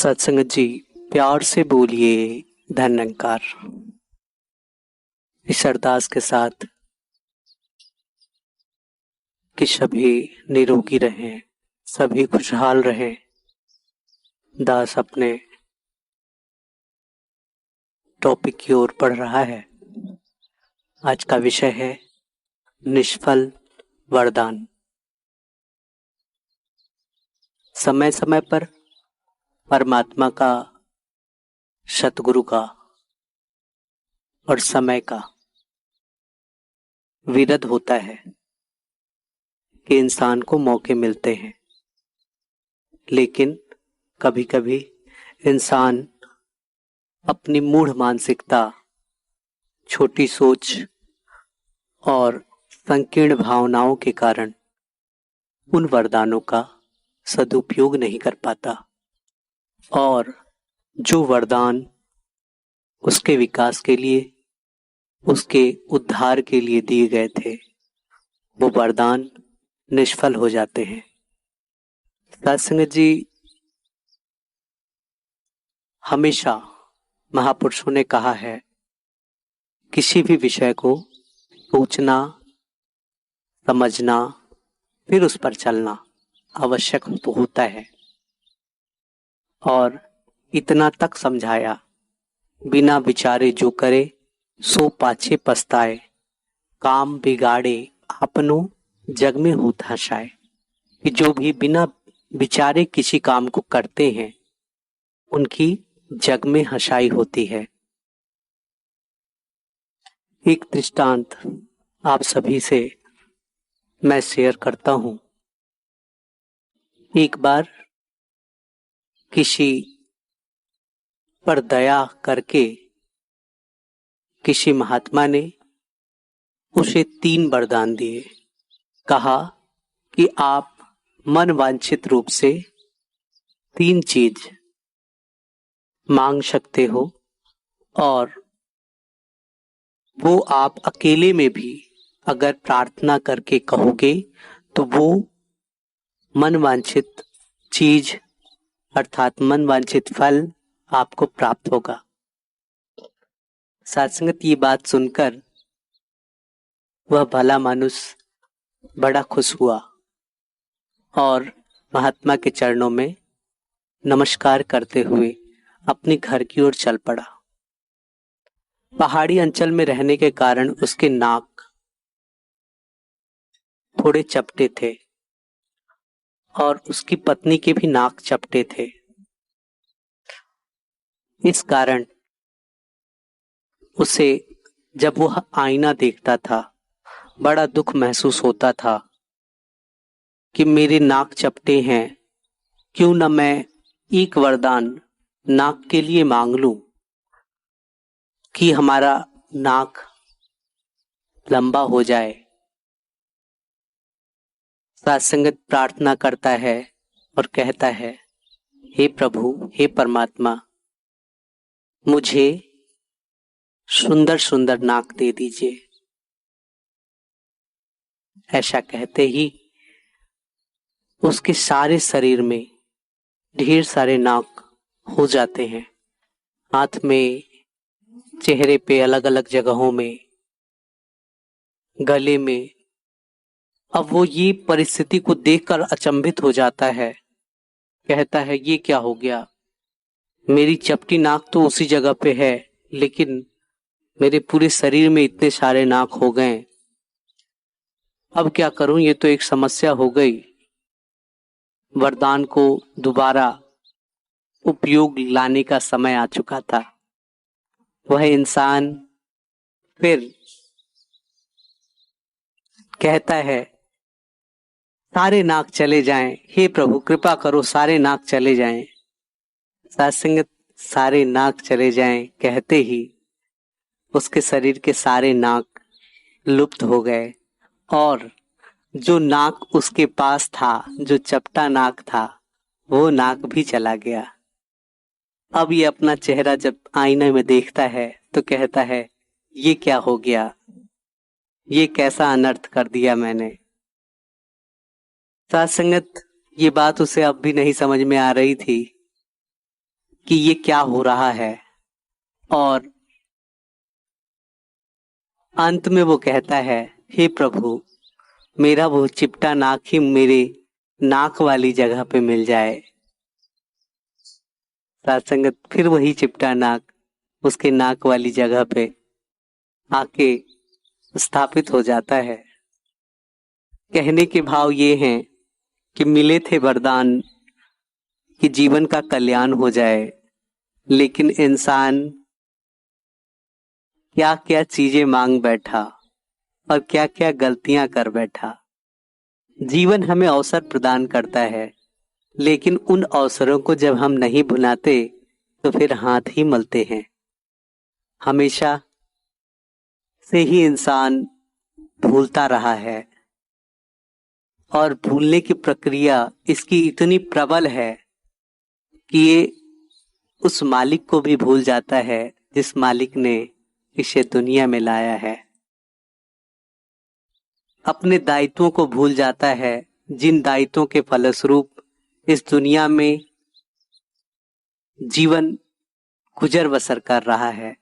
सत्संग जी, प्यार से बोलिए धन निरंकार। इस अरदास के साथ कि सभी निरोगी रहें, सभी खुशहाल रहें। दास अपने टॉपिक की ओर बढ़ रहा है। आज का विषय है निष्फल वरदान। समय समय पर परमात्मा का, सतगुरु का और समय का विरोध होता है कि इंसान को मौके मिलते हैं, लेकिन कभी कभी इंसान अपनी मूढ़ मानसिकता, छोटी सोच और संकीर्ण भावनाओं के कारण उन वरदानों का सदुपयोग नहीं कर पाता और जो वरदान उसके विकास के लिए, उसके उद्धार के लिए दिए गए थे, वो वरदान निष्फल हो जाते हैं। सत्संग जी, हमेशा महापुरुषों ने कहा है किसी भी विषय को सोचना, समझना, फिर उस पर चलना आवश्यक तो होता है। और इतना तक समझाया, बिना विचारे जो करे सो पाछे पछताए, काम बिगाड़े आपनो जग में होता शाय। कि जो भी बिना विचारे किसी काम को करते हैं उनकी जग में हंसाई होती है। एक दृष्टांत आप सभी से मैं शेयर करता हूं। एक बार किसी पर दया करके किसी महात्मा ने उसे 3 वरदान दिए। कहा कि आप मन वांछित रूप से 3 चीज मांग सकते हो और वो आप अकेले में भी अगर प्रार्थना करके कहोगे तो वो मन वांछित चीज अर्थात मन वांछित फल आपको प्राप्त होगा। सत्संगत ये बात सुनकर वह भला मनुष्य बड़ा खुश हुआ और महात्मा के चरणों में नमस्कार करते हुए अपने घर की ओर चल पड़ा। पहाड़ी अंचल में रहने के कारण उसके नाक थोड़े चपटे थे और उसकी पत्नी के भी नाक चपटे थे। इस कारण उसे जब वह आईना देखता था बड़ा दुख महसूस होता था कि मेरे नाक चपटे हैं, क्यों न मैं एक वरदान नाक के लिए मांग लूं कि हमारा नाक लंबा हो जाए। सत्संगत प्रार्थना करता है और कहता है, हे प्रभु, हे परमात्मा, मुझे सुंदर सुंदर नाक दे दीजिए। ऐसा कहते ही उसके सारे शरीर में ढेर सारे नाक हो जाते हैं, हाथ में, चेहरे पे, अलग अलग जगहों में, गले में। अब वो ये परिस्थिति को देखकर अचंभित हो जाता है। कहता है, ये क्या हो गया? मेरी चपटी नाक तो उसी जगह पे है, लेकिन मेरे पूरे शरीर में इतने सारे नाक हो गए। अब क्या करूं? ये तो एक समस्या हो गई। वरदान को दोबारा उपयोग लाने का समय आ चुका था। वह इंसान फिर कहता है, सारे नाक चले जाएं, हे प्रभु कृपा करो, सारे नाक चले जाएं। सत्संग, सारे नाक चले जाएं कहते ही उसके शरीर के सारे नाक लुप्त हो गए और जो नाक उसके पास था, जो चपटा नाक था, वो नाक भी चला गया। अब ये अपना चेहरा जब आईने में देखता है तो कहता है, ये क्या हो गया? ये कैसा अनर्थ कर दिया मैंने? सत्संगत, ये बात उसे अब भी नहीं समझ में आ रही थी कि ये क्या हो रहा है, और अंत में वो कहता है, हे प्रभु, मेरा वो चिपटा नाक ही मेरे नाक वाली जगह पे मिल जाए। साथ संगत फिर वही चिपटा नाक उसके नाक वाली जगह पे आके स्थापित हो जाता है। कहने के भाव ये हैं कि मिले थे वरदान कि जीवन का कल्याण हो जाए, लेकिन इंसान क्या क्या चीजें मांग बैठा और क्या क्या गलतियां कर बैठा। जीवन हमें अवसर प्रदान करता है, लेकिन उन अवसरों को जब हम नहीं भुनाते तो फिर हाथ ही मलते हैं। हमेशा से ही इंसान भूलता रहा है, और भूलने की प्रक्रिया इसकी इतनी प्रबल है कि ये उस मालिक को भी भूल जाता है जिस मालिक ने इसे दुनिया में लाया है। अपने दायित्वों को भूल जाता है, जिन दायित्वों के फलस्वरूप इस दुनिया में जीवन गुजर बसर कर रहा है।